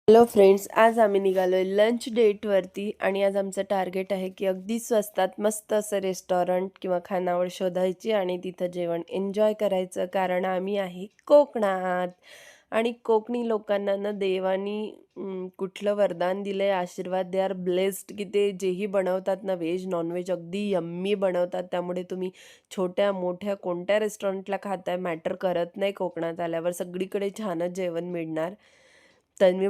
Hello friends, आज आम्ही निघालोय lunch डेटवरती आणि आज आमचं टार्गेट आहे की अगदी स्वस्तात मस्त असं रेस्टॉरंट किंवा खानावळ शोधायची आणि तिथं जेवण एन्जॉय करायचं. कारण आम्ही आहे कोकणात आणि कोकणी लोकांना ना देवानी कुठलं वरदान दिलंय, आशीर्वाद. दे आर ब्लेस्ड की ते जेही बनवतात ना, व्हेज नॉनव्हेज अगदी यम्मी बनवतात. त्यामुळे तुम्ही छोट्या मोठ्या कोणत्या रेस्टॉरंटला खाताय मॅटर करत नाही. कोकणात आल्यावर सगळीकडे छानच जेवण मिळणार. तन्वी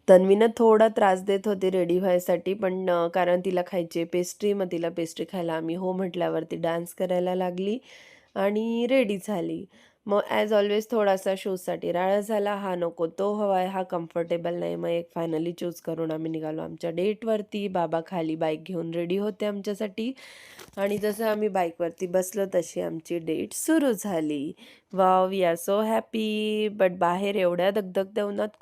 तन्वीनं थोडा त्रास देत होती रेडी व्हायसाठी, पण कारण तिला खायची पेस्ट्री, मग तिला पेस्ट्री खायला आम्ही हो म्हटल्यावरती डान्स करायला लागली आणि रेडी झाली. मग ॲज ऑलवेज थोडासा शूजसाठी राळा झाला, हा नको तो हवा आहे, हा कम्फर्टेबल नाही. मग एक फायनली चूज करून आम्ही निघालो आमच्या डेटवरती. बाबा खाली बाईक घेऊन रेडी होते आमच्यासाठी आणि जसं आम्ही बाईकवरती बसलो तशी आमची डेट सुरू झाली. Wow, we are so happy. But बाहेर एवढ्या दगदगत्या उन्हात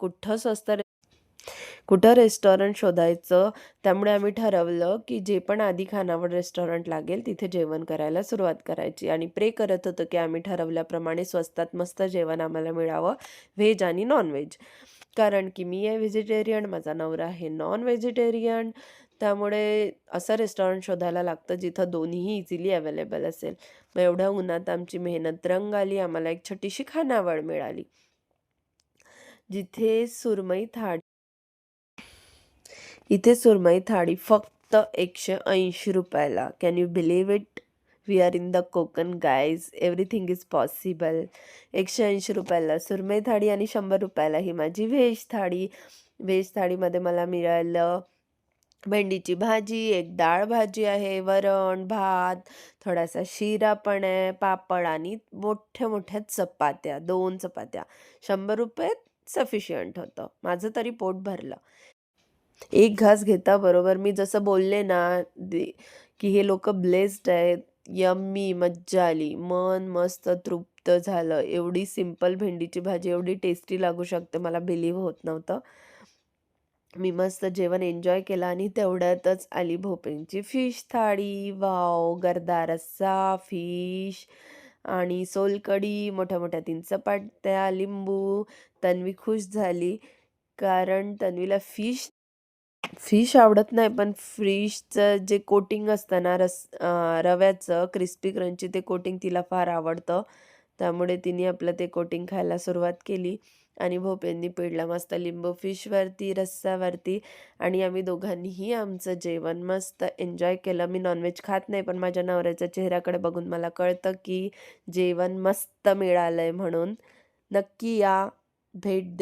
कुठं रेस्टॉरंट शोधायचं. त्यामुळे आम्ही ठरवलं की जे पण आधी खानावळ रेस्टॉरंट लागेल तिथे जेवण करायला सुरुवात करायची आणि प्रे करत होतो की आम्ही ठरवल्याप्रमाणे स्वस्तात मस्त जेवण आम्हाला मिळावं, व्हेज आणि नॉनव्हेज. कारण की मी आहे व्हेजिटेरियन, माझा नवरा आहे नॉन व्हेजिटेरियन. त्यामुळे असं रेस्टॉरंट शोधायला लागतं जिथं दोन्हीही इझिली अवेलेबल असेल. मग एवढ्या उन्हात आमची मेहनत रंग आली. आम्हाला एक छोटीशी खानावळ मिळाली जिथे सुरमई थाळी इथे सुरमई थाळी फक्त 180 रुपयाला. Can you believe it? We are in the Konkan guys, everything is possible. 180 रुपयाला सुरमई थाळी आणि 100 रुपयाला ही माझी व्हेज थाळी. व्हेज थाळीमध्ये मला मिळालं भेंडीची भाजी, एक डाळ भाजी आहे, वरण, भात, थोडासा शिरा पण आहे, पापड आणि मोठ्या मोठ्या चपात्या, 2 चपात्या. 100 रुपयात सफिशियंट होतं. माझं तरी पोट भरलं. एक घास घेता बरोबर मी जसं बोलले ना, की हे लोकं ब्लेस्ड आहेत. यम्मी, मज्जा आली. मन मस्त तृप्त झालं. एवढी सिंपल भेंडीची भाजी एवढी टेस्टी लागू शकते मला बिलीव्ह होत नव्हतं. मी मस्त जेवण एन्जॉय केलं आणि तेवढ्यातच आली भोपळीची फिश थाळी. वॉव! गर्दा रस्सा, फिश आणि सोलकढी, मोठ्या-मोठ्या 3 चपात्या, लिंबू. तन्वी खुश झाली कारण तन्वीला फिश आवडत नाही, पण फिशचं जे कोटिंग असतं ना रव्याचं क्रिस्पी क्रंची, ते कोटिंग तिला फार आवडतं. त्यामुळे तिने आपलं ते कोटिंग खायला सुरुवात केली आणि भोपेंनी पिळला मस्त लिंबू फिशवरती, रस्स्यावरती आणि आम्ही दोघांनीही आमचं जेवण मस्त एन्जॉय केलं. मी नॉनव्हेज खात नाही, पण माझ्या नवऱ्याच्या चेहऱ्याकडे बघून मला कळतं की जेवण मस्त मिळालंय म्हणून. नक्की या, भेट द्या.